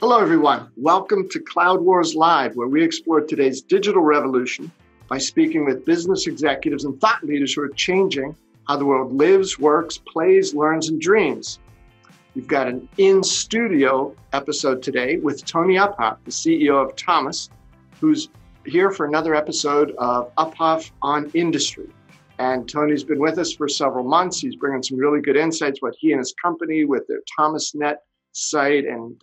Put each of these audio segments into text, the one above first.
Hello, everyone. Welcome to Cloud Wars Live, where we explore today's digital revolution by speaking with business executives and thought leaders who are changing how the world lives, works, plays, learns, and dreams. We've got an in-studio episode today with Tony Uphoff, the CEO of Thomas, who's here for another episode of Uphoff on Industry. And Tony's been with us for several months. He's bringing some really good insights, what he and his company with their ThomasNet site and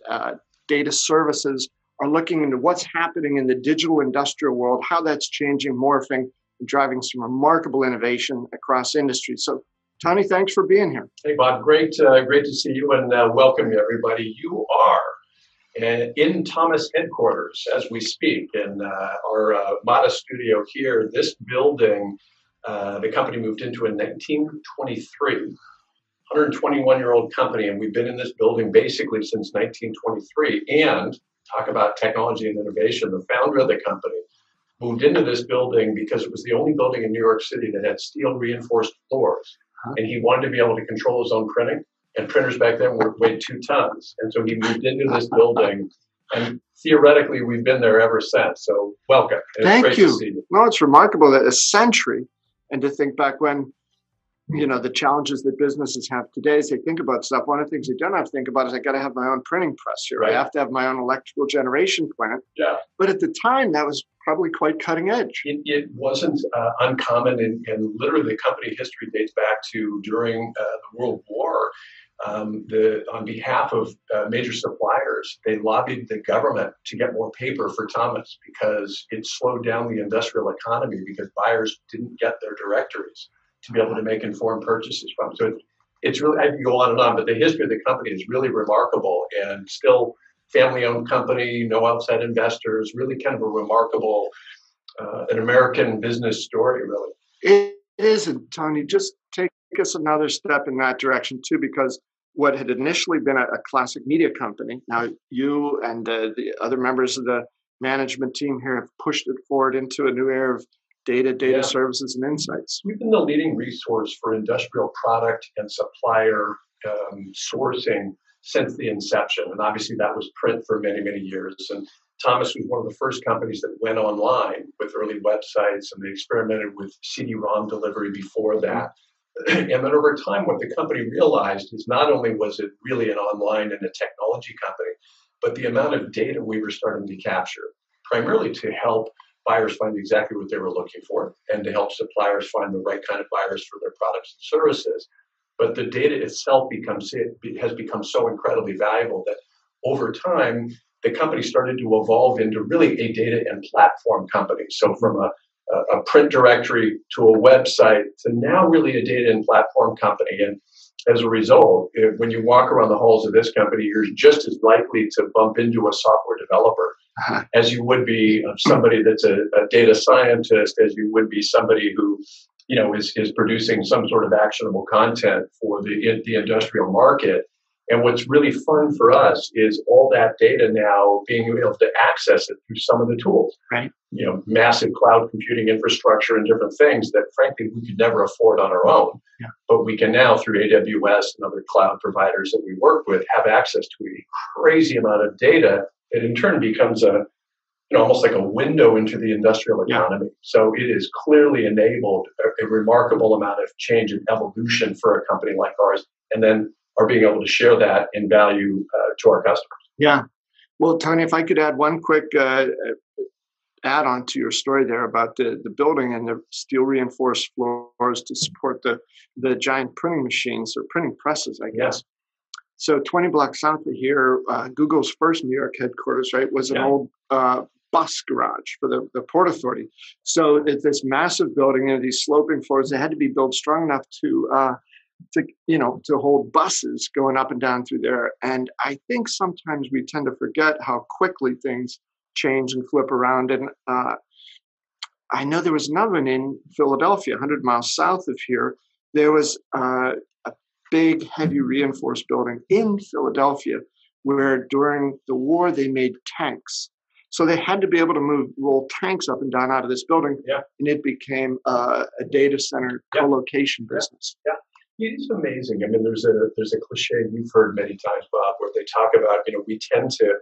data services are looking into what's happening in the digital industrial world, how that's changing, morphing, and driving some remarkable innovation across industries. So, Tony, thanks for being here. Hey, Bob, great to see you and welcome you, everybody. You are in Thomas headquarters as we speak in our modest studio here. This building, the company moved into in 1923. 121-year-old company, and we've been in this building basically since 1923. And talk about technology and innovation. The founder of the company moved into this building because it was the only building in New York City that had steel reinforced floors. And he wanted to be able to control his own printing. And printers back then weighed 2 tons. And so he moved into this building. And theoretically, we've been there ever since. So welcome. Thank you. To see you. No, it's remarkable that a century, and to think back when, you know, the challenges that businesses have today as they think about stuff. One of the things they don't have to think about is I got to have my own printing press here. Right. I have to have my own electrical generation plant. Yeah. But at the time, that was probably quite cutting edge. It wasn't uncommon, and literally the company history dates back to during the World War. On behalf of major suppliers, they lobbied the government to get more paper for Thomas because it slowed down the industrial economy because buyers didn't get their directories to be able to make informed purchases from. So it's really, I can go on and on, but the history of the company is really remarkable and still family-owned company, no outside investors, really kind of a remarkable, an American business story, really. It is, and Tony, just take us another step in that direction too, because what had initially been a classic media company, now you and the other members of the management team here have pushed it forward into a new era of data services and insights. We've been the leading resource for industrial product and supplier sourcing since the inception. And obviously that was print for many, many years. And Thomas was one of the first companies that went online with early websites, and they experimented with CD-ROM delivery before that. And then over time, what the company realized is not only was it really an online and a technology company, but the amount of data we were starting to capture, primarily to help buyers find exactly what they were looking for and to help suppliers find the right kind of buyers for their products and services. But the data itself has become so incredibly valuable that over time, the company started to evolve into really a data and platform company. So from a print directory to a website to now really a data and platform company. And as a result, when you walk around the halls of this company, you're just as likely to bump into a software developer as you would be somebody that's a data scientist, as you would be somebody who, you know, is producing some sort of actionable content for the industrial market. And what's really fun for us is all that data now being able to access it through some of the tools, right? You know, massive cloud computing infrastructure and different things that frankly we could never afford on our own. Yeah. But we can now through AWS and other cloud providers that we work with have access to a crazy amount of data that in turn becomes almost like a window into the industrial economy. Yeah. So it has clearly enabled a remarkable amount of change and evolution for a company like ours, and then are being able to share that in value to our customers. Yeah. Well, Tony, if I could add one quick add-on to your story there about the building and the steel reinforced floors to support the giant printing machines or printing presses, I guess. So 20 blocks south of here, Google's first New York headquarters, right, was an old bus garage for the Port Authority. So it's this massive building and these sloping floors, they had to be built strong enough to hold buses going up and down through there. And I think sometimes we tend to forget how quickly things change and flip around. And I know there was another one in Philadelphia, 100 miles south of here. There was a big, heavy reinforced building in Philadelphia where during the war they made tanks. So they had to be able to roll tanks up and down out of this building. Yeah. And it became a data center co-location business. Yeah. It's amazing. I mean, there's a cliche you've heard many times, Bob, where they talk about, we tend to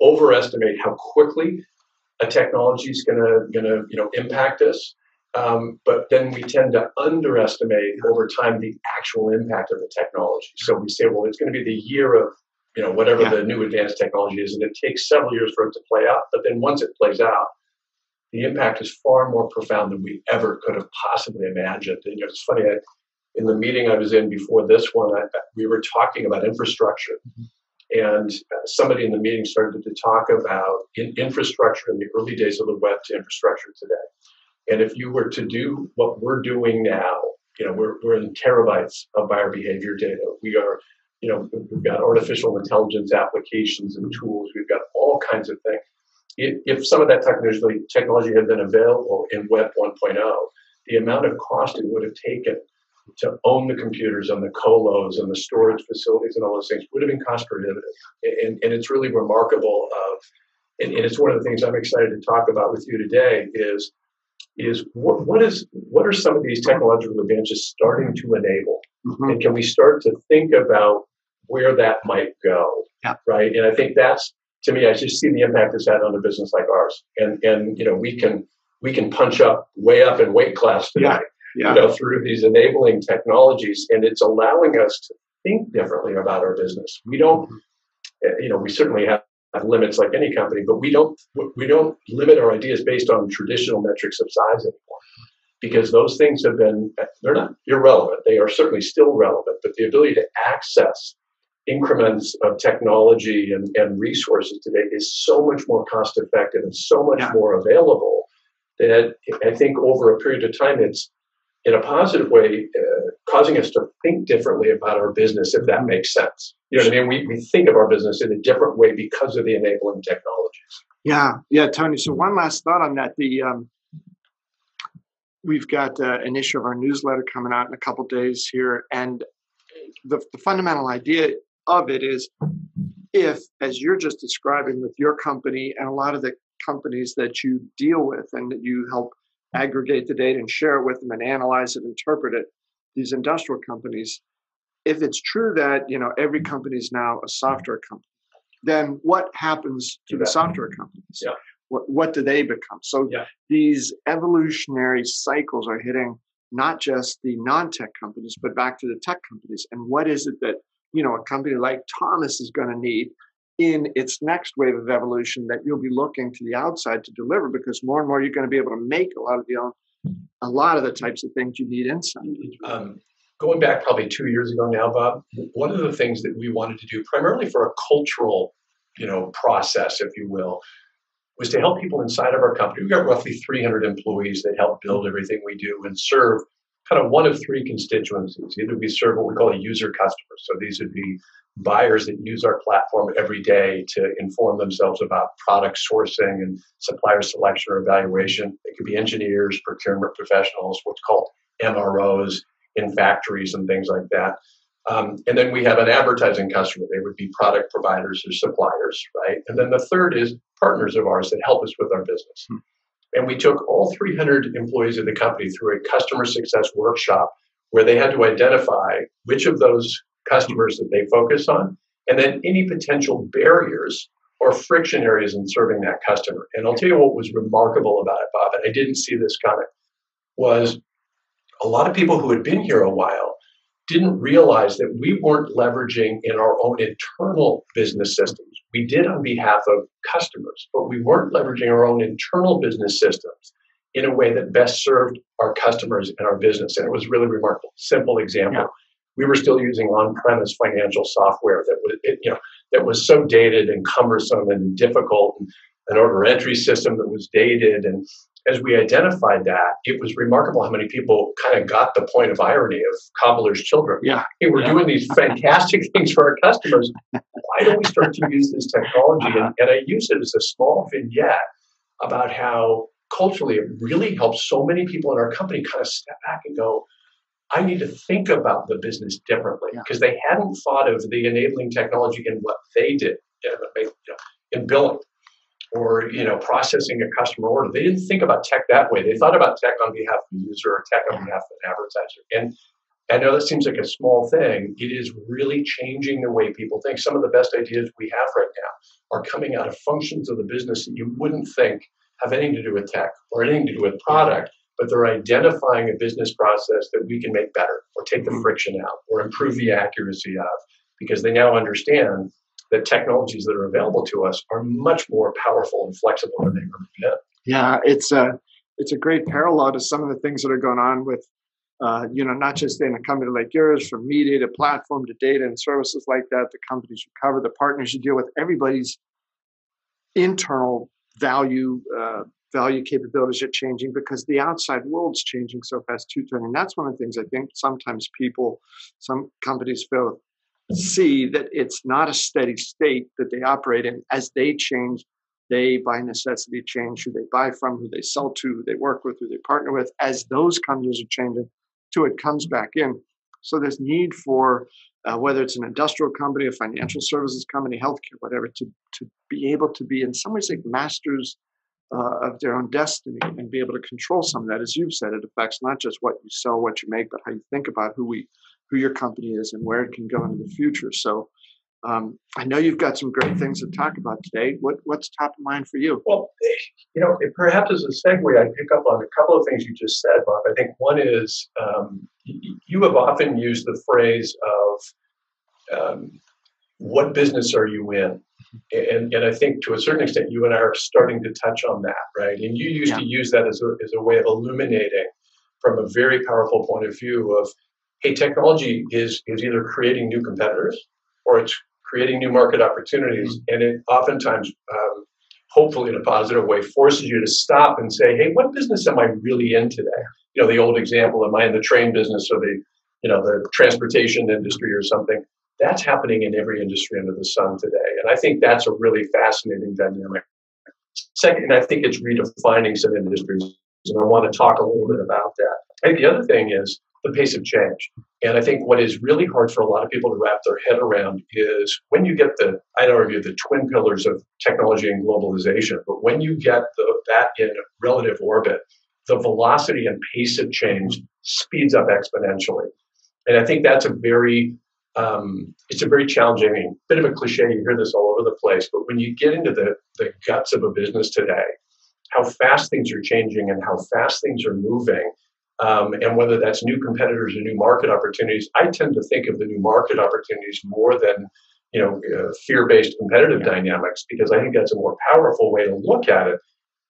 overestimate how quickly a technology is gonna impact us. But then we tend to underestimate over time the actual impact of the technology. So we say, well, it's going to be the year of whatever the new advanced technology is, and it takes several years for it to play out. But then once it plays out, the impact is far more profound than we ever could have possibly imagined. And it's funny, in the meeting I was in before this one, we were talking about infrastructure. And somebody in the meeting started to talk about infrastructure in the early days of the web to infrastructure today. And if you were to do what we're doing now, we're in terabytes of buyer behavior data. We are, we've got artificial intelligence applications and tools. We've got all kinds of things. If some of that technology had been available in Web 1.0, the amount of cost it would have taken to own the computers and the colos and the storage facilities and all those things would have been cost prohibitive. And it's really remarkable and it's one of the things I'm excited to talk about with you today is what are some of these technological advances starting to enable? Mm-hmm. And can we start to think about where that might go? Yeah. Right. And I think that's, to me, I just see the impact it's had on a business like ours. And we can punch up way up in weight class today, through these enabling technologies, and it's allowing us to think differently about our business. We don't, we certainly have limits like any company, but we don't limit our ideas based on traditional metrics of size anymore, because those things they're not irrelevant. They are certainly still relevant, but the ability to access increments of technology and resources today is so much more cost effective and so much more available that I think over a period of time, it's in a positive way, causing us to think differently about our business, if that makes sense. You know what I mean? We think of our business in a different way because of the enabling technologies. Yeah, Tony. So one last thought on that. We've got an issue of our newsletter coming out in a couple of days here, and the fundamental idea of it is, if, as you're just describing with your company and a lot of the companies that you deal with and that you help aggregate the data and share it with them and analyze it, interpret it, these industrial companies, if it's true that every company is now a software company, then what happens to the software companies? Yeah. What do they become? So these evolutionary cycles are hitting not just the non-tech companies, but back to the tech companies. And what is it that a company like Thomas is going to need in its next wave of evolution that you'll be looking to the outside to deliver, because more and more you're going to be able to make a lot of the types of things you need inside. Going back probably 2 years ago now, Bob, one of the things that we wanted to do primarily for a cultural, process, if you will, was to help people inside of our company. We've got roughly 300 employees that help build everything we do and serve kind of one of three constituencies. Either we serve what we call a user customer. So these would be buyers that use our platform every day to inform themselves about product sourcing and supplier selection or evaluation. It could be engineers, procurement professionals, what's called MROs in factories and things like that. And then we have an advertising customer. They would be product providers or suppliers, right? And then the third is partners of ours that help us with our business. And we took all 300 employees of the company through a customer success workshop where they had to identify which of those customers that they focus on, and then any potential barriers or friction areas in serving that customer. And I'll tell you what was remarkable about it, Bob, and I didn't see this coming, was a lot of people who had been here a while didn't realize that we weren't leveraging in our own internal business systems. We did on behalf of customers, but we weren't leveraging our own internal business systems in a way that best served our customers and our business. And it was really remarkable. Simple example. Yeah. We were still using on-premise financial software that was so dated and cumbersome and difficult, and an order entry system that was dated. And as we identified that, it was remarkable how many people kind of got the point of irony of cobbler's children. Yeah. Hey, we're doing these fantastic things for our customers. Why don't we start to use this technology? And I use it as a small vignette about how culturally it really helps so many people in our company kind of step back and go, I need to think about the business differently, because they hadn't thought of the enabling technology in what they did in billing or processing a customer order. They didn't think about tech that way. They thought about tech on behalf of the user or tech on behalf of an advertiser. And I know that seems like a small thing. It is really changing the way people think. Some of the best ideas we have right now are coming out of functions of the business that you wouldn't think have anything to do with tech or anything to do with product, but they're identifying a business process that we can make better or take the friction out or improve the accuracy of, because they now understand that technologies that are available to us are much more powerful and flexible than they've ever been. Yeah, it's a great parallel to some of the things that are going on with, not just in a company like yours, from media to platform to data and services like that, the companies you cover, the partners you deal with, everybody's internal value capabilities are changing because the outside world's changing so fast too, Tony. And that's one of the things I think sometimes some companies see that it's not a steady state that they operate in. As they change, they by necessity change who they buy from, who they sell to, who they work with, who they partner with. As those companies are changing, too, it comes back in. So there's need for whether it's an industrial company, a financial services company, healthcare, whatever, to be able to be in some ways like masters of their own destiny and be able to control some of that. As you've said, it affects not just what you sell, what you make, but how you think about who your company is and where it can go into the future. So I know you've got some great things to talk about today. What's top of mind for you? Well, perhaps as a segue, I pick up on a couple of things you just said, Bob. I think one is you have often used the phrase of what business are you in? And I think to a certain extent, you and I are starting to touch on that, right? And you used to use that as a way of illuminating from a very powerful point of view of, hey, technology is either creating new competitors or it's creating new market opportunities. And it oftentimes, hopefully in a positive way, forces you to stop and say, hey, what business am I really in today? The old example, am I in the train business or the transportation industry or something? That's happening in every industry under the sun today. And I think that's a really fascinating dynamic. Second, I think it's redefining some industries. And I want to talk a little bit about that. I think the other thing is the pace of change. And I think what is really hard for a lot of people to wrap their head around is when you get I'd argue, the twin pillars of technology and globalization, but when you get that in relative orbit, the velocity and pace of change speeds up exponentially. And I think that's it's a very challenging, bit of a cliche, you hear this all over the place, but when you get into the guts of a business today, how fast things are changing and how fast things are moving, and whether that's new competitors or new market opportunities, I tend to think of the new market opportunities more than fear-based competitive dynamics, because I think that's a more powerful way to look at it.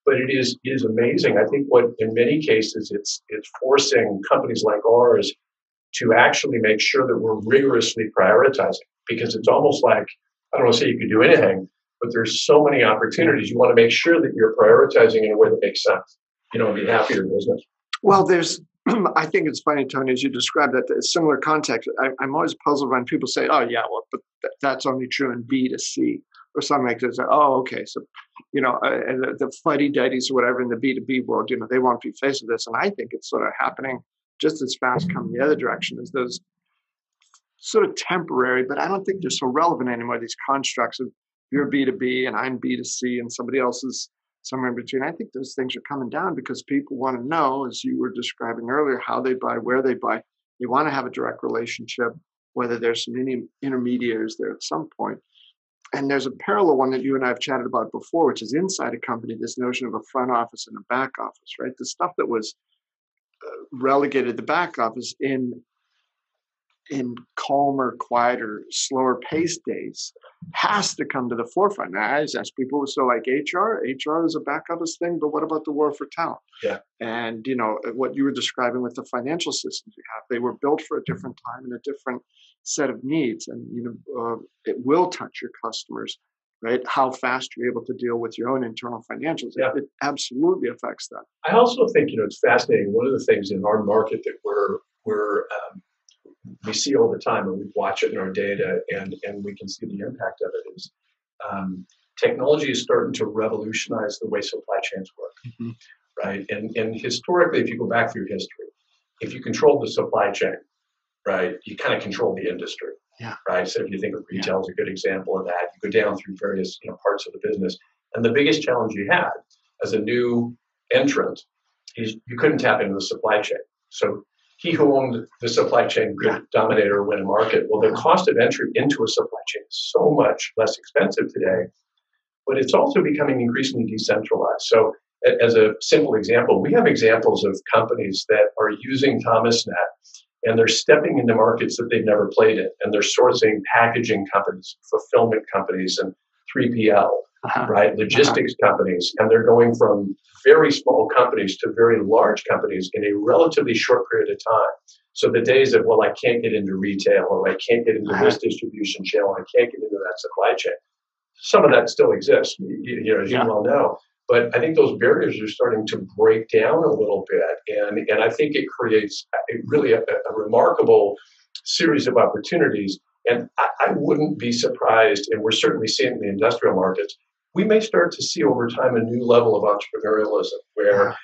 But it is amazing. I think what in many cases it's forcing companies like ours to actually make sure that we're rigorously prioritizing, because it's almost like, I don't want to say you could do anything, but there's so many opportunities. You want to make sure that you're prioritizing in a way that makes sense, on behalf of your business. Well, I think it's funny, Tony, as you described that, a similar context. I'm always puzzled when people say, oh, yeah, well, but that's only true in B2C or something like this. Oh, okay. So, and the fuddy-duddies or whatever in the B2B world, they won't be faced with this. And I think it's sort of happening just as fast coming the other direction as those sort of temporary, but I don't think they're so relevant anymore, these constructs of you're B2B and I'm B2C and somebody else is somewhere in between. I think those things are coming down because people want to know, as you were describing earlier, how they buy, where they buy. You want to have a direct relationship, whether there's some intermediaries there at some point. And there's a parallel one that you and I have chatted about before, which is inside a company, this notion of a front office and a back office, right? The stuff that was relegated the back office in calmer, quieter, slower paced days has to come to the forefront. Now, I always ask people, so like HR is a back office thing, but what about the war for talent? Yeah. And, what you were describing with the financial systems we have, they were built for a different time and a different set of needs. And, it will touch your customers, right? How fast you're able to deal with your own internal financials. Yeah. It absolutely affects that. I also think, it's fascinating. One of the things in our market that we see all the time, and we watch it in our data, and we can see the impact of it, is technology is starting to revolutionize the way supply chains work, right? And historically, if you go back through history, if you control the supply chain, right, you kind of control the industry, right? So if you think of retail as a good example of that, you go down through various parts of the business, and the biggest challenge you had as a new entrant is you couldn't tap into the supply chain. So he who owned the supply chain could dominate or win a market. Well, the cost of entry into a supply chain is so much less expensive today but it's also becoming increasingly decentralized. So, as a simple example, we have examples of companies that are using ThomasNet and they're stepping into markets that they've never played in, and they're sourcing packaging companies, fulfillment companies, and 3PL, right, logistics companies, and they're going from very small companies to very large companies in a relatively short period of time. So the days of, well, I can't get into retail, or I can't get into this distribution channel, I can't get into that supply chain. Some of that still exists, as you well know. But I think those barriers are starting to break down a little bit, and I think it creates really a remarkable series of opportunities. And I wouldn't be surprised, and we're certainly seeing in the industrial markets, we may start to see over time a new level of entrepreneurialism where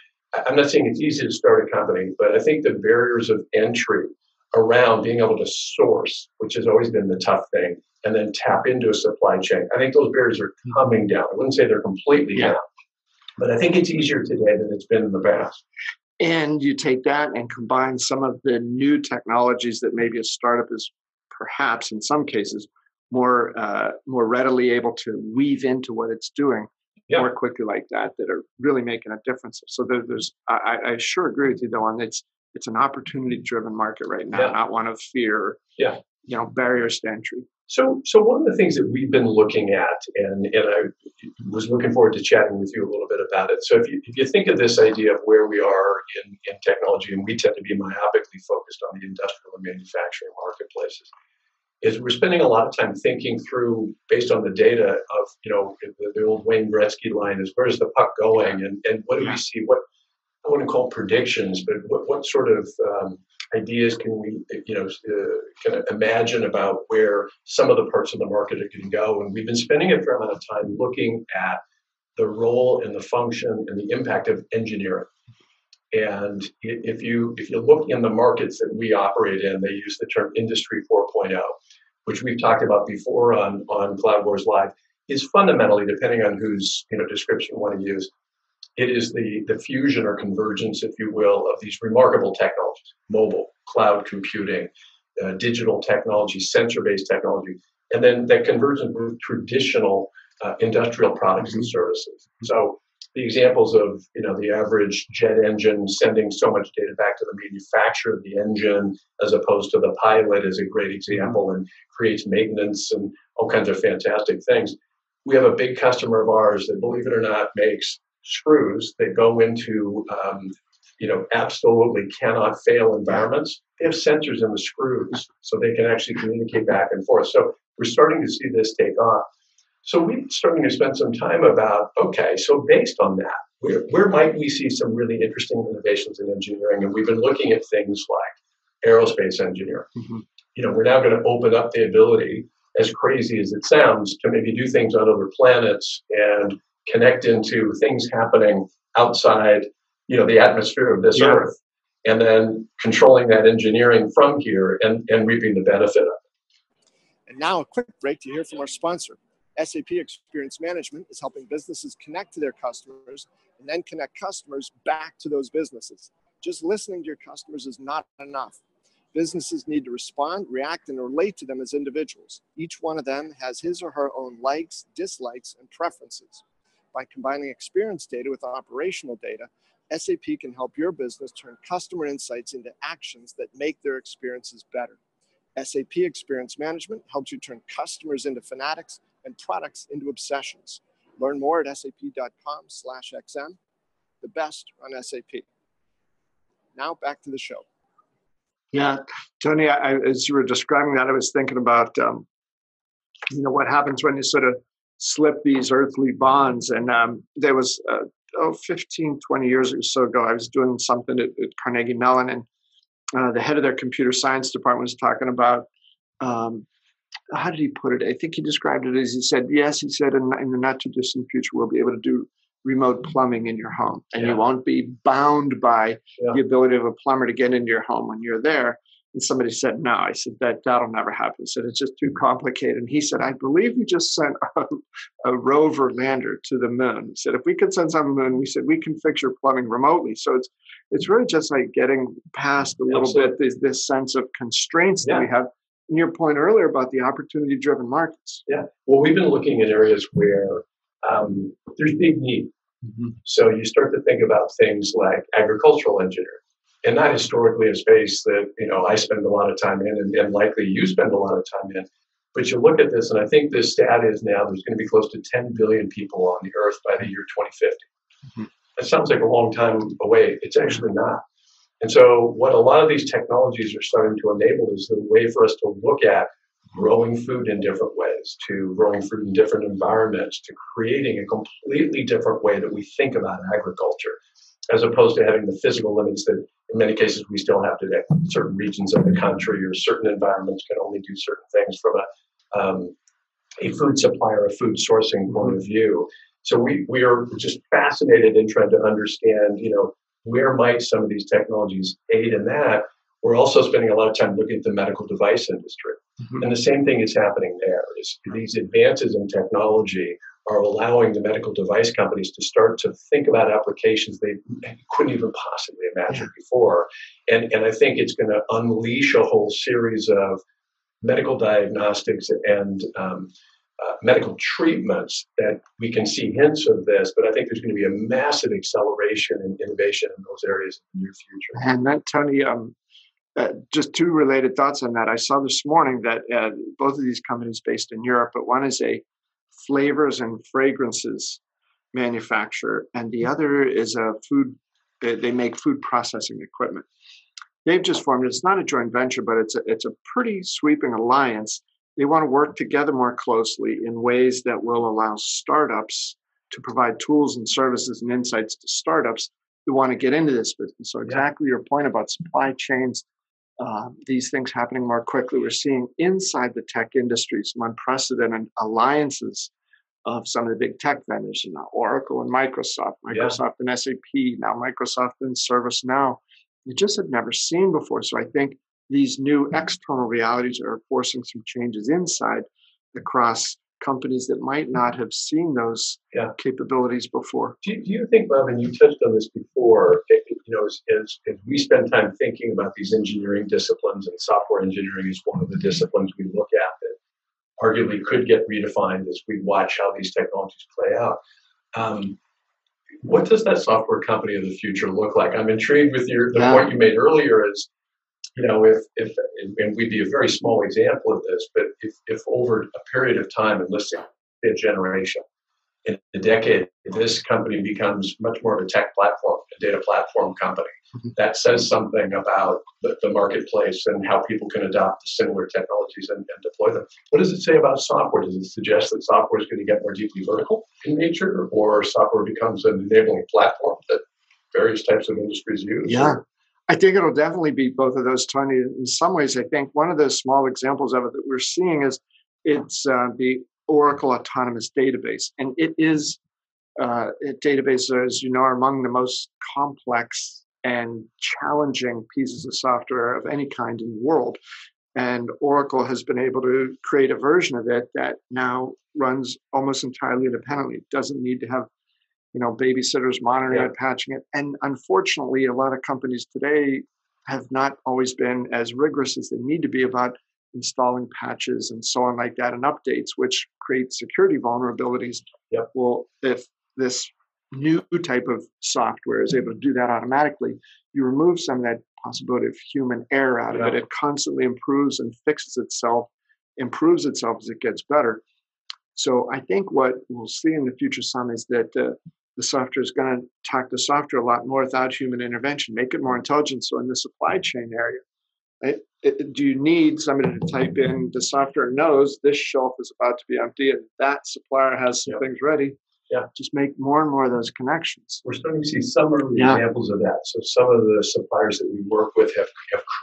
I'm not saying it's easy to start a company, but I think the barriers of entry around being able to source, which has always been the tough thing, and then tap into a supply chain, I think those barriers are coming down. I wouldn't say they're completely down, but I think it's easier today than it's been in the past. And you take that and combine some of the new technologies that maybe a startup is perhaps in some cases more readily able to weave into what it's doing more quickly like that are really making a difference. So I sure agree with you though on it's an opportunity driven market right now, not one of fear, barriers to entry. So one of the things that we've been looking at, and I was looking forward to chatting with you a little bit about it. So if you think of this idea of where we are in technology, and we tend to be myopically focused on the industrial and manufacturing marketplaces, is we're spending a lot of time thinking through, based on the data of, the old Wayne Gretzky line is, where's the puck going, and what do we see? What I wouldn't call predictions, but what sort of ideas can we, kind of imagine about where some of the parts of the market are going to go? And we've been spending a fair amount of time looking at the role and the function and the impact of engineering. And if you look in the markets that we operate in, they use the term Industry 4.0, which we've talked about before on Cloud Wars Live, is fundamentally, depending on whose description you want to use, it is the fusion or convergence, if you will, of these remarkable technologies: mobile, cloud computing, digital technology, sensor-based technology, and then that convergence with traditional industrial products and services. So the examples of the average jet engine sending so much data back to the manufacturer of the engine as opposed to the pilot is a great example, and creates maintenance and all kinds of fantastic things. We have a big customer of ours that, believe it or not, makes screws that go into absolutely cannot fail environments. They have sensors in the screws so they can actually communicate back and forth. So we're starting to see this take off. So we're starting to spend some time about, okay, so based on that, where might we see some really interesting innovations in engineering? And we've been looking at things like aerospace engineering. We're now going to open up the ability, as crazy as it sounds, to maybe do things on other planets and connect into things happening outside, the atmosphere of this Earth, and then controlling that engineering from here and reaping the benefit of it. And now a quick break to hear from our sponsor. SAP Experience Management is helping businesses connect to their customers and then connect customers back to those businesses. Just listening to your customers is not enough. Businesses need to respond, react, and relate to them as individuals. Each one of them has his or her own likes, dislikes, and preferences. By combining experience data with operational data, SAP can help your business turn customer insights into actions that make their experiences better. SAP Experience Management helps you turn customers into fanatics and products into obsessions. Learn more at sap.com/XM. The best on SAP. Now back to the show. Yeah, Tony, as you were describing that, I was thinking about, what happens when you sort of slip these earthly bonds. And there was, 15, 20 years or so ago, I was doing something at Carnegie Mellon, and the head of their computer science department was talking about, how did he put it? I think he described it as, he said, in the not too distant future, we'll be able to do remote plumbing in your home, and you won't be bound by the ability of a plumber to get into your home when you're there. And somebody said, no. I said, that'll never happen. I said, it's just too complicated. And he said, I believe we just sent a rover lander to the moon. He said, if we could send something to the moon, we said, we can fix your plumbing remotely. So it's really just like getting past a little bit this sense of constraints that we have. And your point earlier about the opportunity-driven markets. Yeah. Well, we've been looking at areas where there's big need. Mhm. So you start to think about things like agricultural engineering, and not historically a space that I spend a lot of time in, and likely you spend a lot of time in. But you look at this, and I think this stat is now there's going to be close to 10 billion people on the earth by the year 2050. Mhm. That sounds like a long time away. It's actually not. And so what a lot of these technologies are starting to enable is the way for us to look at growing food in different ways, to growing food in different environments, to creating a completely different way that we think about agriculture, as opposed to having the physical limits that in many cases we still have today. Certain regions of the country or certain environments can only do certain things from a food supply or a food sourcing point of view. So we are just fascinated in trying to understand, where might some of these technologies aid in that. We're also spending a lot of time looking at the medical device industry. Mhm. And the same thing is happening there. Is these advances in technology are allowing the medical device companies to start to think about applications they couldn't even possibly imagine before. And I think it's going to unleash a whole series of medical diagnostics and medical treatments that we can see hints of this, but I think there's going to be a massive acceleration in innovation in those areas in the near future. And that, Tony, just two related thoughts on that. I saw this morning that both of these companies based in Europe, but one is a flavors and fragrances manufacturer, and the other is a food. They make food processing equipment. They've just formed. It's not a joint venture, but it's a pretty sweeping alliance. They want to work together more closely in ways that will allow startups to provide tools and services and insights to startups who want to get into this business. So exactly your point about supply chains, these things happening more quickly. We're seeing inside the tech industry some unprecedented alliances of some of the big tech vendors, Oracle and Microsoft and SAP, now Microsoft and ServiceNow. You just had never seen before. So I think these new external realities are forcing some changes inside across companies that might not have seen those capabilities before. Do you think, Bob, and you touched on this before, as we spend time thinking about these engineering disciplines, and software engineering is one of the disciplines we look at that arguably could get redefined as we watch how these technologies play out. What does that software company of the future look like? I'm intrigued with the point you made earlier is, if and we'd be a very small example of this, but if over a period of time, and let's say a generation, in a decade, this company becomes much more of a tech platform, a data platform company, that says something about the marketplace and how people can adopt similar technologies and deploy them. What does it say about software? Does it suggest that software is going to get more deeply vertical in nature, or software becomes an enabling platform that various types of industries use? Yeah. I think it'll definitely be both of those, Tony. In some ways, I think one of those small examples of it that we're seeing is it's the Oracle Autonomous Database. And it is a database, as you know, are among the most complex and challenging pieces of software of any kind in the world. And Oracle has been able to create a version of it that now runs almost entirely independently. It doesn't need to have babysitters monitoring it, patching it. And unfortunately, a lot of companies today have not always been as rigorous as they need to be about installing patches and so on like that and updates, which create security vulnerabilities. Well, if this new type of software is able to do that automatically, you remove some of that possibility of human error out of it. It constantly improves and fixes itself, improves itself as it gets better. So I think what we'll see in the future, some is that the software is going to attack the software a lot more without human intervention, make it more intelligent. So in the supply chain area, do you need somebody to type in the software knows this shelf is about to be empty and that supplier has some things ready? Just make more and more of those connections. We're starting to see some early examples of that. So some of the suppliers that we work with have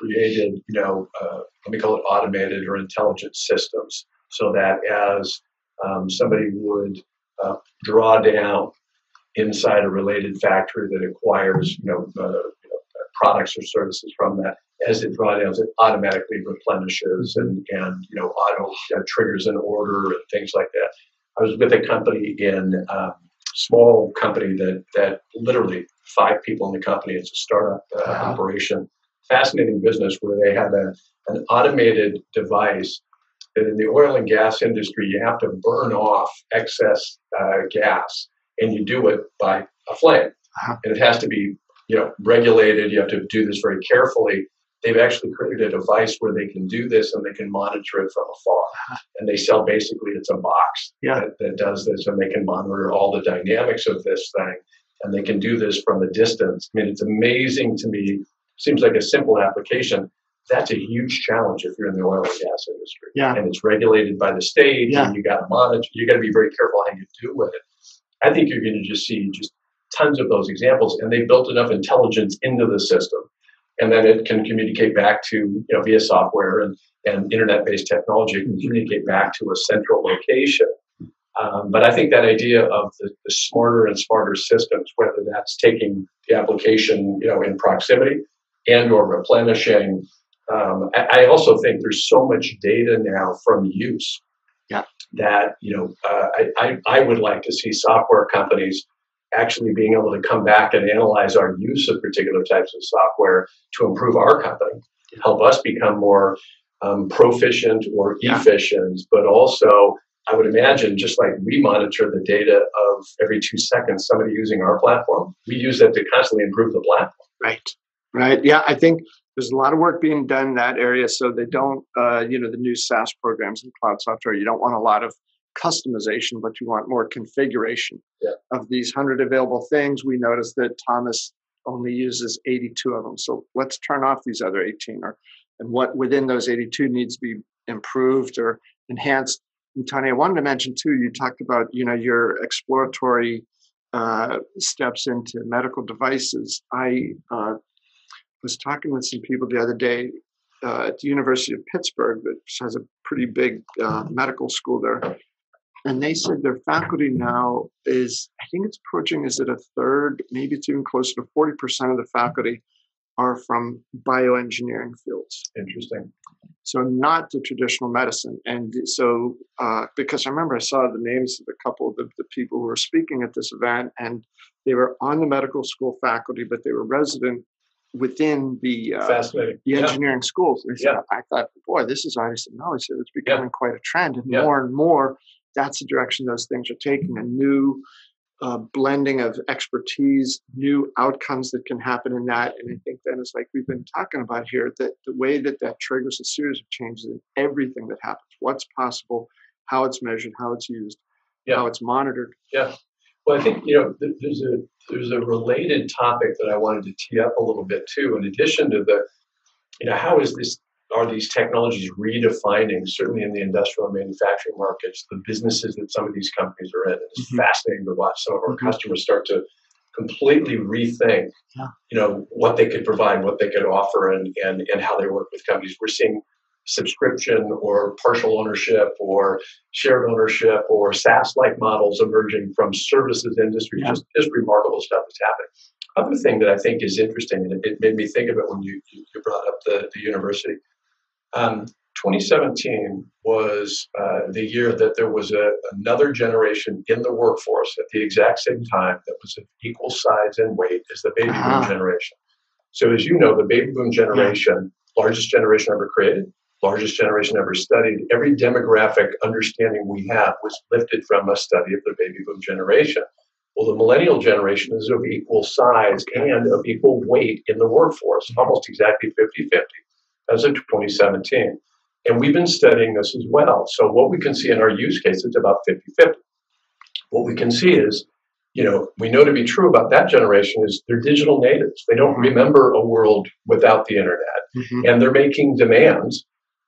created, let me call it automated or intelligent systems, so that as somebody would draw down inside a related factory that acquires, products or services from that, as it drawdowns, it automatically replenishes and auto triggers an order and things like that. I was with a company small company that literally 5 people in the company. It's a startup operation. Fascinating business where they had an automated device that in the oil and gas industry, you have to burn off excess gas, and you do it by a flame. And it has to be, regulated. You have to do this very carefully. They've actually created a device where they can do this and they can monitor it from afar. And they sell basically, it's a box that does this, and they can monitor all the dynamics of this thing. And they can do this from a distance. I mean, it's amazing to me. Seems like a simple application. That's a huge challenge if you're in the oil and gas industry. And it's regulated by the state, and you got to monitor. You got to be very careful how you do with it. I think you're going to just see tons of those examples, and they built enough intelligence into the system, and then it can communicate back to, via software and internet-based technology, it can communicate back to a central location. But I think that idea of the smarter and smarter systems, whether that's taking the application, in proximity and or replenishing. I also think there's so much data now from use that, I would like to see software companies actually being able to come back and analyze our use of particular types of software to improve our company, to help us become more proficient or efficient, but also I would imagine, just like we monitor the data of every 2 seconds, somebody using our platform, we use that to constantly improve the platform. Right. Yeah, I think there's a lot of work being done in that area. So they don't, the new SaaS programs and cloud software, you don't want a lot of customization, but you want more configuration of these 100 available things. We noticed that Thomas only uses 82 of them. So let's turn off these other 18, and what within those 82 needs to be improved or enhanced. And Tony, I wanted to mention too, you talked about, your exploratory steps into medical devices. I was talking with some people the other day at the University of Pittsburgh, that has a pretty big medical school there. And they said their faculty now is, I think it's approaching, is it a third, maybe it's even closer to 40% of the faculty are from bioengineering fields. Interesting. So not the traditional medicine. And so, because I remember I saw the names of a couple of the people who were speaking at this event, and they were on the medical school faculty, but they were resident within the engineering schools. And said, I thought, boy, this is obviously knowledge. It's becoming quite a trend. And more and more, that's the direction those things are taking, a new blending of expertise, new outcomes that can happen in that. And I think then it's like we've been talking about here, that the way that triggers a series of changes in everything that happens, what's possible, how it's measured, how it's used, how it's monitored. Well, I think, there's a related topic that I wanted to tee up a little bit too, in addition to how are these technologies redefining, certainly in the industrial and manufacturing markets, the businesses that some of these companies are in. And it's fascinating to watch some of our customers start to completely rethink, what they could provide, what they could offer, and how they work with companies. We're seeing subscription or partial ownership or shared ownership or SaaS-like models emerging from services industry. Just remarkable stuff that's happening. Other thing that I think is interesting, and it made me think of it when you brought up the university. 2017 was the year that there was another generation in the workforce at the exact same time that was of equal size and weight as the baby boom generation. So as you know, the baby boom generation, largest generation ever created, largest generation ever studied. Every demographic understanding we have was lifted from a study of the baby boom generation. Well, the millennial generation is of equal size and of equal weight in the workforce, almost exactly 50-50 as of 2017. And we've been studying this as well. So what we can see in our use case, it's about 50-50. What we can see is, we know to be true about that generation is they're digital natives. They don't remember a world without the internet. And they're making demands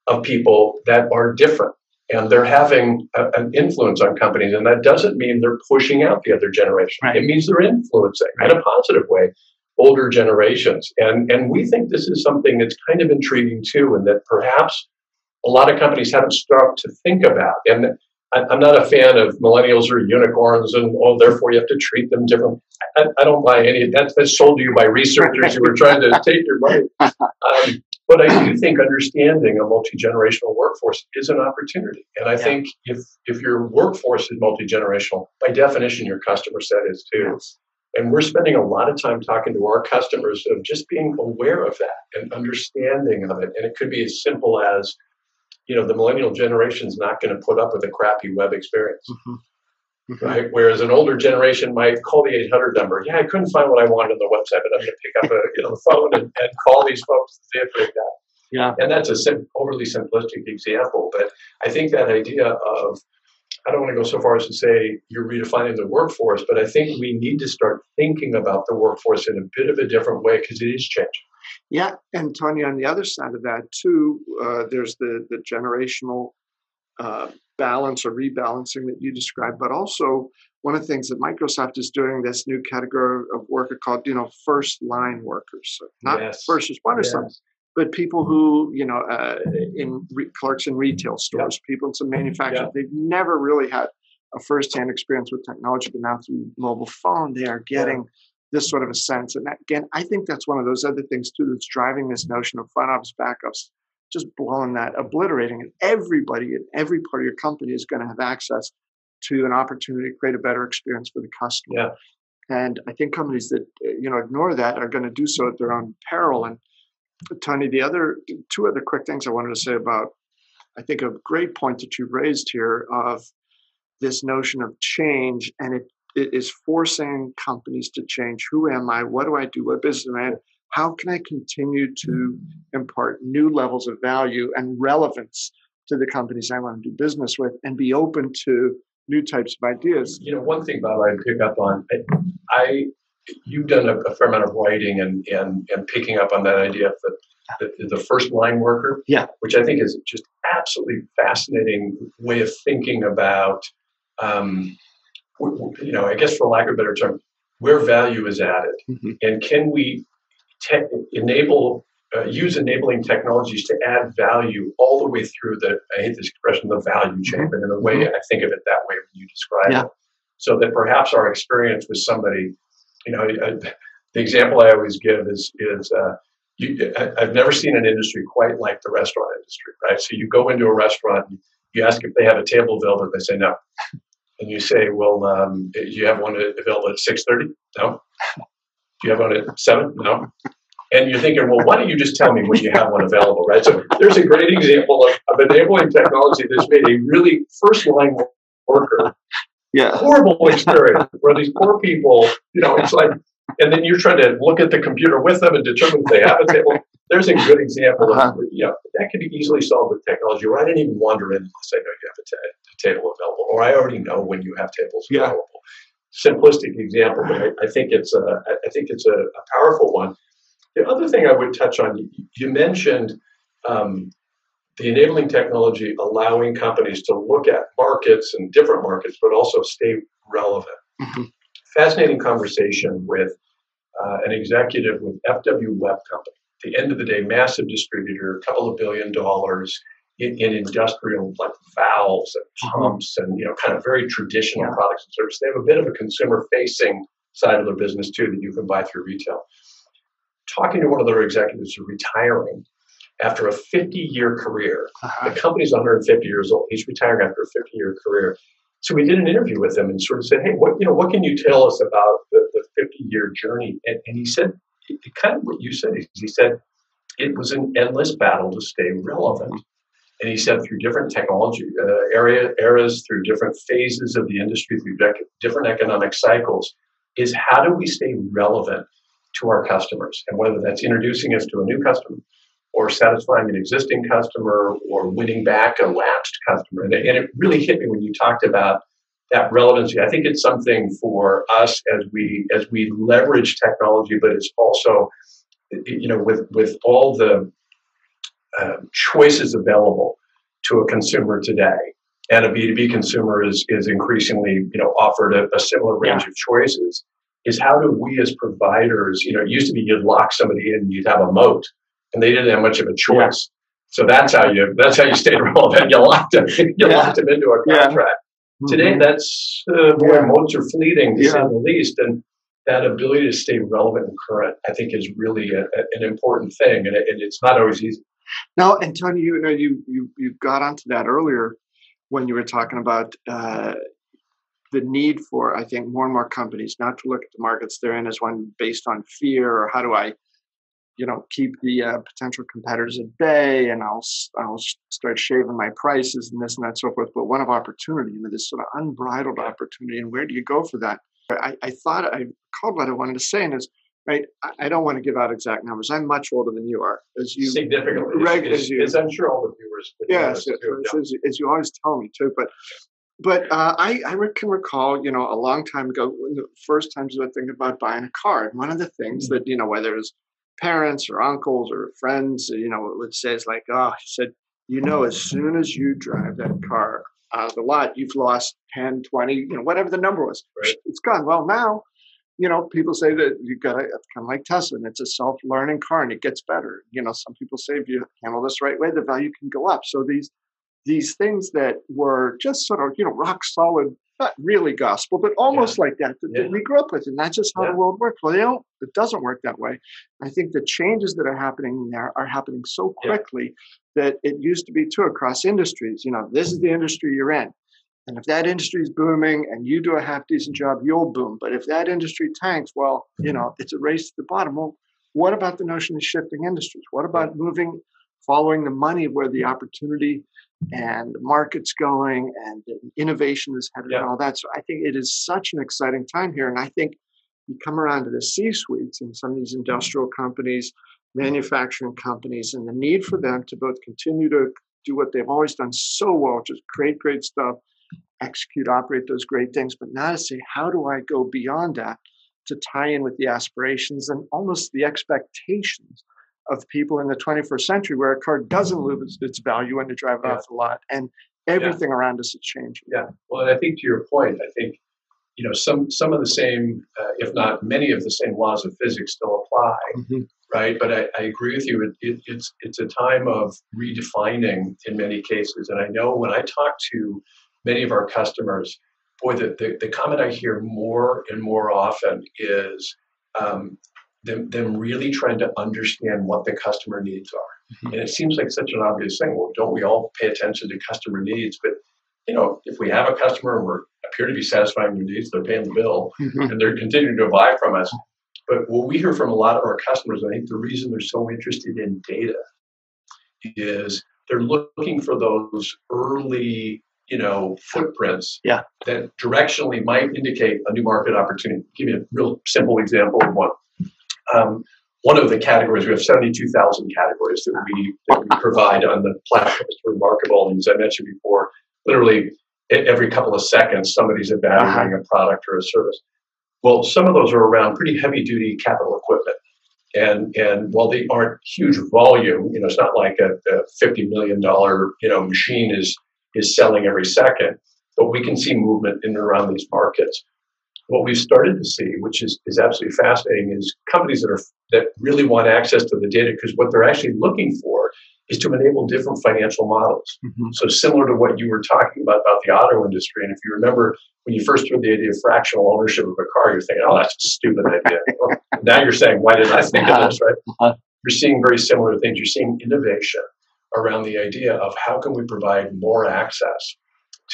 of people that are different. And they're having an influence on companies. And that doesn't mean they're pushing out the other generation. It means they're influencing in a positive way older generations. And we think this is something that's kind of intriguing too, and that perhaps a lot of companies haven't started to think about. And I'm not a fan of millennials or unicorns and, therefore you have to treat them differently. I don't buy any of that. That's sold to you by researchers who are trying to take your money. But I do think understanding a multi-generational workforce is an opportunity. And I think if your workforce is multi-generational, by definition, your customer set is too. And we're spending a lot of time talking to our customers of just being aware of that and understanding of it. And it could be as simple as, the millennial generation's not going to put up with a crappy web experience. Right? Mm-hmm. Whereas an older generation might call the 800 number. Yeah, I couldn't find what I wanted on the website, but I'm going to pick up the phone and call these folks to see if they've got it. Yeah. And that's a overly simplistic example, but I think that idea of, I don't want to go so far as to say you're redefining the workforce, but I think we need to start thinking about the workforce in a bit of a different way because it is changing. Yeah, and Tony, on the other side of that too, there's the generational balance or rebalancing that you described, but also one of the things that Microsoft is doing, this new category of worker called, first line workers, so not first responders, but people who, clerks in retail stores, people in some manufacturers, they've never really had a firsthand experience with technology, but now through mobile phone, they are getting this sort of a sense. And that, again, I think that's one of those other things too that's driving this notion of front office, back office, just blowing that, obliterating it. Everybody in every part of your company is going to have access to an opportunity to create a better experience for the customer. Yeah. And I think companies that ignore that are going to do so at their own peril. And Tony, two other quick things I wanted to say about, I think, a great point that you've raised here of this notion of change, and it is forcing companies to change. Who am I? What do I do? What business am I in? How can I continue to impart new levels of value and relevance to the companies I want to do business with, and be open to new types of ideas? One thing, Bob, I'd pick up on, you've done a fair amount of writing and picking up on that idea of the first line worker, which I think is just absolutely fascinating way of thinking about, I guess for lack of a better term, where value is added, and can we use enabling technologies to add value all the way through I hate this expression, the value chain, but in a way, I think of it that way when you describe it. So that perhaps our experience with somebody, the example I always give is I've never seen an industry quite like the restaurant industry, right? So you go into a restaurant, you ask if they have a table available, they say no. And you say, well, do you have one available at 6:30? No. Do you have one at 7? No. And you're thinking, well, why don't you just tell me when you have one available, right? So there's a great example of enabling technology that's made a really first-line worker horrible experience where these poor people, it's like, and then you're trying to look at the computer with them and determine if they have a table. There's a good example of, that could be easily solved with technology, where I didn't even wander in unless I know you have a table available, or I already know when you have tables available. Simplistic example, but I think it's a powerful one. The other thing I would touch on, you mentioned the enabling technology allowing companies to look at markets and different markets, but also stay relevant. Fascinating conversation with an executive with FW Web Company. At the end of the day, massive distributor, a couple of $1 billion in industrial, like valves and pumps and kind of very traditional products and services. They have a bit of a consumer-facing side of their business too that you can buy through retail. Talking to one of their executives who's retiring after a 50-year career. The company's 150 years old. He's retiring after a 50-year career. So we did an interview with him and sort of said, hey, what can you tell us about the 50-year journey? And he said, kind of what you said. He said, it was an endless battle to stay relevant. And he said through different technology eras, through different phases of the industry, through different economic cycles, is how do we stay relevant to our customers? And whether that's introducing us to a new customer, or satisfying an existing customer, or winning back a lapsed customer. And it really hit me when you talked about that relevancy. I think it's something for us as we leverage technology, but it's also, with all the choices available to a consumer today, and a B2B consumer is increasingly offered a similar range of choices, is how do we as providers, it used to be you'd lock somebody in and you'd have a moat, and they didn't have much of a choice. So that's how you stayed relevant. You locked them into a contract. Today, that's moats are fleeting, to say the least, and that ability to stay relevant and current, I think, is really an important thing, and it's not always easy. No, and Tony, you got onto that earlier when you were talking about the need for, I think, more and more companies not to look at the markets they're in as one based on fear or how do I keep the potential competitors at bay, and I'll start shaving my prices and this and that so forth. But one of opportunity, this sort of unbridled opportunity, and where do you go for that? I thought I called what I wanted to say, and is right. I don't want to give out exact numbers. I'm much older than you are, as you significantly. As I'm sure all the viewers. Yes, as you always tell me too, But I can recall, a long time ago, when the first times I was thinking about buying a car. And one of the things that, whether it's parents or uncles or friends, would say is like, he said, as soon as you drive that car out of the lot, you've lost 10, 20, whatever the number was. Right. It's gone. Well, now, people say that you've got it's kind of like Tesla, and it's a self-learning car and it gets better. Some people say if you handle this right way, the value can go up. So these things that were just sort of, rock solid, not really gospel, but almost like that we grew up with. And that's just how the world works. Well, it doesn't work that way. I think the changes that are happening there are happening so quickly that it used to be too across industries. This is the industry you're in. And if that industry is booming and you do a half decent job, you'll boom. But if that industry tanks, well, it's a race to the bottom. Well, what about the notion of shifting industries? What about following the money where the opportunity and the market's going and the innovation is headed and all that? So I think it is such an exciting time here. And I think you come around to the C-suites and some of these industrial companies, manufacturing companies, and the need for them to both continue to do what they've always done so well, just create great stuff, execute, operate those great things, but now to say, how do I go beyond that to tie in with the aspirations and almost the expectations of people in the 21st century, where a car doesn't lose its value when you drive it off the lot, and everything around us is changing. Yeah. Well, and I think to your point, I think some of the same, if not many of the same laws of physics still apply, right? But I agree with you. It's a time of redefining in many cases, and I know when I talk to many of our customers, boy, the comment I hear more and more often is them really trying to understand what the customer needs are. And it seems like such an obvious thing. Well, don't we all pay attention to customer needs? But, if we have a customer and we appear to be satisfying their needs, they're paying the bill and they're continuing to buy from us. But what we hear from a lot of our customers, I think the reason they're so interested in data is they're looking for those early footprints that directionally might indicate a new market opportunity. Give you a real simple example of one. One of the categories, we have 72,000 categories that we provide on the platform. It's remarkable. And as I mentioned before, literally every couple of seconds, somebody's evaluating a product or a service. Well, some of those are around pretty heavy duty capital equipment. And while they aren't huge volume, it's not like a $50 million, machine is selling every second, but we can see movement in and around these markets. What we've started to see, which is absolutely fascinating, is companies that really want access to the data, because what they're actually looking for is to enable different financial models. So similar to what you were talking about the auto industry. And if you remember when you first heard the idea of fractional ownership of a car, you're thinking, oh, that's a stupid idea. Well, now you're saying, why didn't I think of this, right? You're seeing very similar things. You're seeing innovation around the idea of how can we provide more access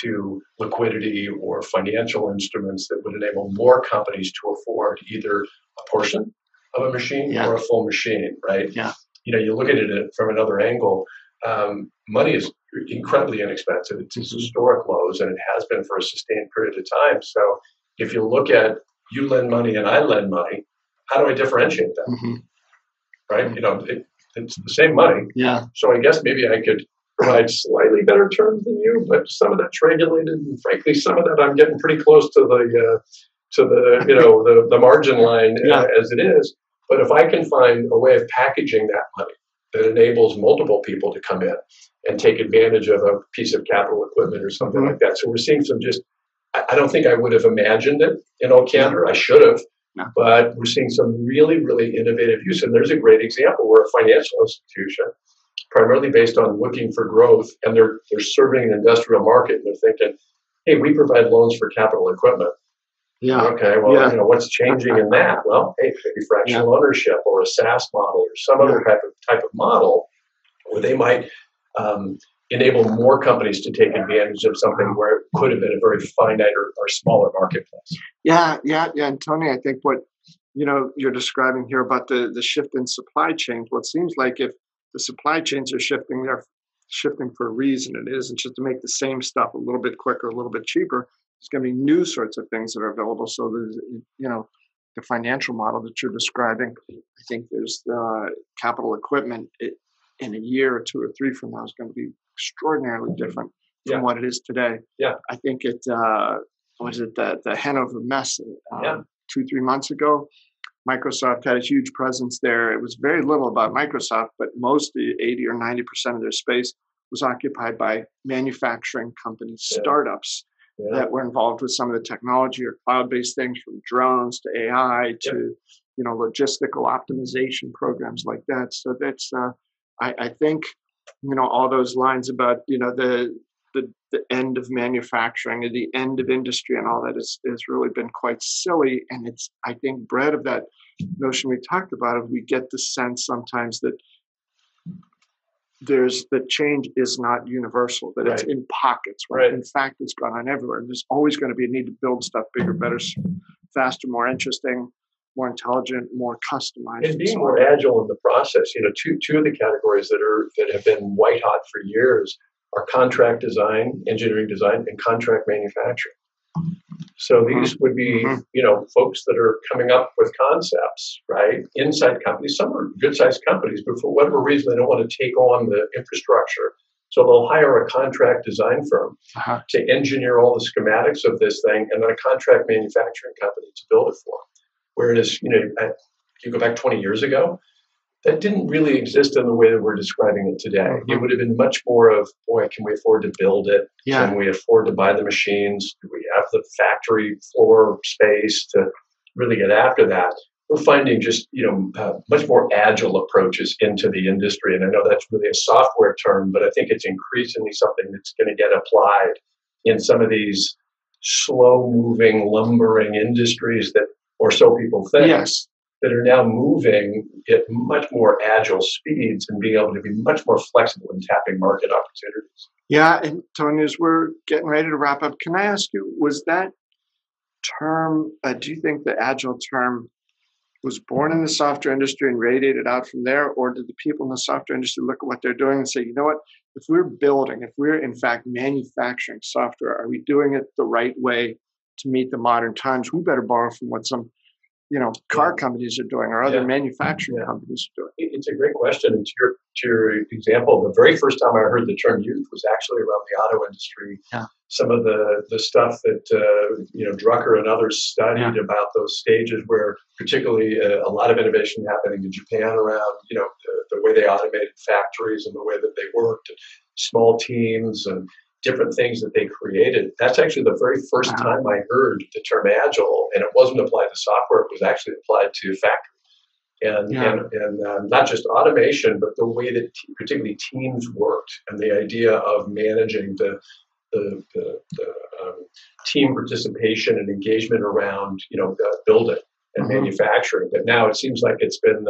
to liquidity or financial instruments that would enable more companies to afford either a portion of a machine or a full machine, right? You look at it from another angle, money is incredibly inexpensive. It's historic lows, and it has been for a sustained period of time. So if you look at you lend money and I lend money, how do I differentiate them? Right? It's the same money. So I guess maybe I could provide slightly better terms than you, but some of that's regulated, and frankly, some of that I'm getting pretty close to the margin line as it is. But if I can find a way of packaging that money that enables multiple people to come in and take advantage of a piece of capital equipment or something like that. So we're seeing some I don't think I would have imagined it in all candor. I should have. But we're seeing some really, really innovative use. And there's a great example where a financial institution, primarily based on looking for growth, and they're serving an industrial market, and they're thinking, hey, we provide loans for capital equipment. Okay, well, what's changing in that? Well, hey, maybe fractional ownership or a SaaS model or some other type of model where they might enable more companies to take advantage of something where it could have been a very finite or smaller marketplace. And Tony, I think what you're describing here about the shift in supply chains. Well, it seems like if the supply chains are shifting, they're shifting for a reason. It isn't just to make the same stuff a little bit quicker, a little bit cheaper. There's going to be new sorts of things that are available. So there's, the financial model that you're describing. I think there's capital equipment in a year or 2 or 3 from now is going to be extraordinarily different from what it is today. Yeah. I think the Hanover Messe 2-3 months ago. Microsoft had a huge presence there. It was very little about Microsoft, but mostly 80 or 90% of their space was occupied by manufacturing companies, startups that were involved with some of the technology or cloud-based things, from drones to AI to logistical optimization programs like that. So that's I think all those lines about the end of manufacturing and the end of industry and all that has really been quite silly. And it's, I think, bred of that notion we talked about, of we get the sense sometimes that the change is not universal, that it's in pockets, right? In fact, it's gone on everywhere. And there's always going to be a need to build stuff bigger, better, faster, more interesting, more intelligent, more customized. And being more agile in the process. Two of the categories that have been white hot for years are contract design, engineering design, and contract manufacturing. So these would be, folks that are coming up with concepts, right? Inside companies. Some are good-sized companies, but for whatever reason, they don't want to take on the infrastructure. So they'll hire a contract design firm to engineer all the schematics of this thing, and then a contract manufacturing company to build it for them. Whereas, you go back 20 years ago, that didn't really exist in the way that we're describing it today. It would have been much more of, boy, can we afford to build it? Yeah. Can we afford to buy the machines? Do we have the factory floor space to really get after that? We're finding just, much more agile approaches into the industry. And I know that's really a software term, but I think it's increasingly something that's going to get applied in some of these slow-moving, lumbering industries or so people think. Yes. That are now moving at much more agile speeds and being able to be much more flexible in tapping market opportunities. Yeah, and Tony, as we're getting ready to wrap up, can I ask you, was that term, do you think the agile term was born in the software industry and radiated out from there, or did the people in the software industry look at what they're doing and say, you know what, if we're in fact manufacturing software, are we doing it the right way to meet the modern times? We better borrow from what some car companies are doing, or other manufacturing companies are doing. It's a great question. And to your example, the very first time I heard the term youth was actually around the auto industry. Yeah. Some of the stuff that Drucker and others studied about those stages, where particularly a lot of innovation happening in Japan around the way they automated factories and the way that they worked, and small teams and different things that they created. That's actually the very first time I heard the term agile, and it wasn't applied to software. It was actually applied to factory, and not just automation, but the way that particularly teams worked, and the idea of managing the team participation and engagement around building and manufacturing. But now it seems like it's been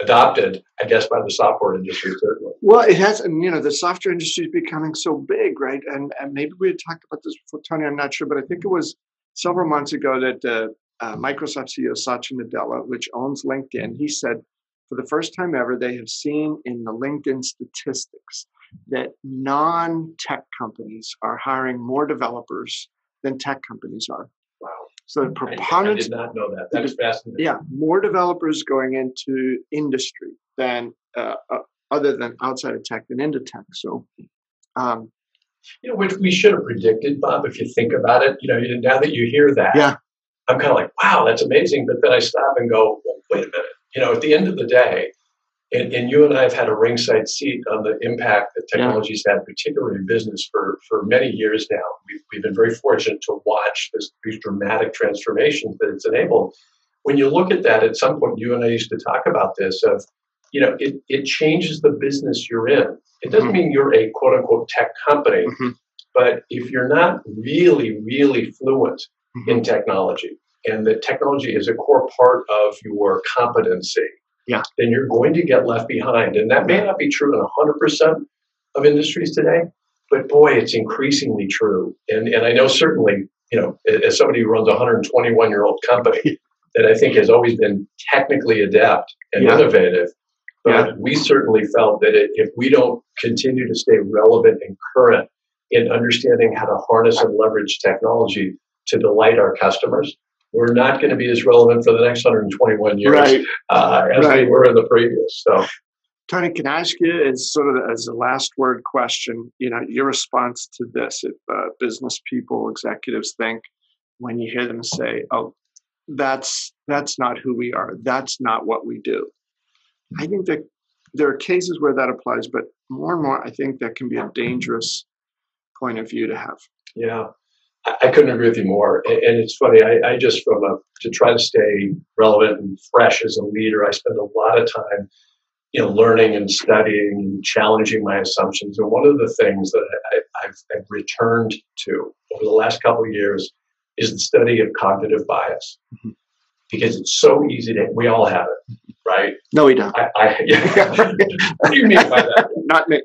adopted, I guess, by the software industry, certainly. Well, it has, and the software industry is becoming so big, right? And maybe we had talked about this before, Tony, I'm not sure, but I think it was several months ago that Microsoft CEO Satya Nadella, which owns LinkedIn, he said for the first time ever, they have seen in the LinkedIn statistics that non-tech companies are hiring more developers than tech companies are. Wow. So the preponderance. I did not know that. That is fascinating. Yeah, more developers going into industry than other than outside of tech than into tech. So, which we should have predicted, Bob. If you think about it, now that you hear that, I'm kind of like, wow, that's amazing. But then I stop and go, well, wait a minute. At the end of the day, and you and I have had a ringside seat on the impact that technology's had, particularly in business, for many years now. We've been very fortunate to watch these dramatic transformations that it's enabled. When you look at that, at some point, you and I used to talk about this of, it changes the business you're in. It doesn't mean you're a quote unquote tech company, but if you're not really, really fluent in technology, and that technology is a core part of your competency, then you're going to get left behind. And that may not be true in 100% of industries today, but boy, it's increasingly true. And I know certainly as somebody who runs a 121-year-old company that I think has always been technically adept and innovative, but we certainly felt that if we don't continue to stay relevant and current in understanding how to harness and leverage technology to delight our customers, we're not going to be as relevant for the next 121 years as we were in the previous. So, Tony, can I ask you as a last word question, your response to this, if business people, executives think when you hear them say, oh, that's not who we are, that's not what we do. I think that there are cases where that applies, but more and more, I think that can be a dangerous point of view to have. Yeah, I couldn't agree with you more. And it's funny, I just to try to stay relevant and fresh as a leader, I spend a lot of time learning and studying and challenging my assumptions. And one of the things that I've returned to over the last couple of years is the study of cognitive bias. Mm-hmm. Because it's so easy we all have it, right? No, we don't. What do you mean by that? Not me.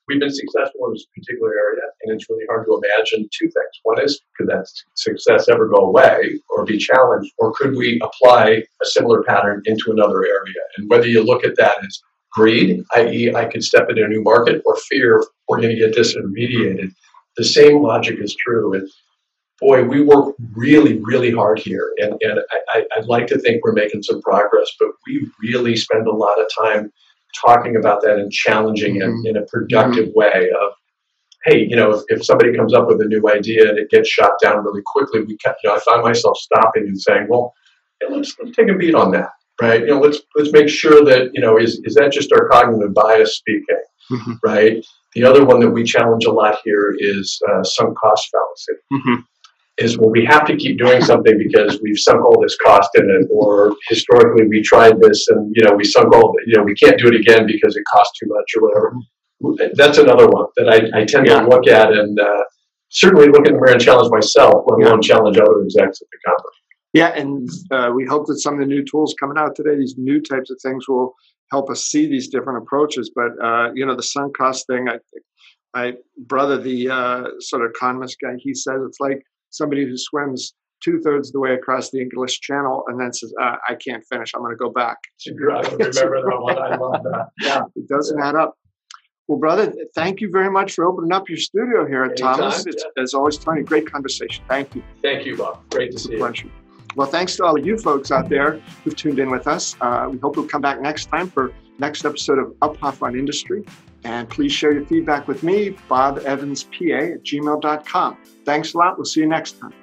We've been successful in this particular area, and it's really hard to imagine two things. One is, could that success ever go away or be challenged, or could we apply a similar pattern into another area? And whether you look at that as greed, i.e., I could step into a new market, or fear, we're going to get disintermediated, the same logic is true. And boy, we work really, really hard here, and I'd like to think we're making some progress, but we really spend a lot of time talking about that and challenging it in a productive way of, hey, if somebody comes up with a new idea and it gets shot down really quickly, I find myself stopping and saying, well, let's take a beat on that, right? Let's make sure that, is that just our cognitive bias speaking, right? The other one that we challenge a lot here is sunk cost fallacy. Is, well, we have to keep doing something because we've sunk all this cost in it, or historically we tried this and we sunk all we can't do it again because it costs too much or whatever. That's another one that I tend to look at and certainly look in the mirror and challenge myself, let alone challenge other execs at the company. Yeah, and we hope that some of the new tools coming out today, these new types of things, will help us see these different approaches. But the sunk cost thing, my brother, the sort of economist guy, he says it's like somebody who swims 2/3 of the way across the English Channel and then says, I can't finish, I'm going to go back. I remember that one. I love that. Yeah, it doesn't add up. Well, brother, thank you very much for opening up your studio here at Thomas. It's, as always, Tony, great conversation. Thank you. Thank you, Bob. Great to see you. Pleasure. Well, thanks to all of you folks out there who've tuned in with us. We hope you'll come back next time for next episode of Uphoff on Industry. And please share your feedback with me, BobEvansPA@gmail.com. Thanks a lot. We'll see you next time.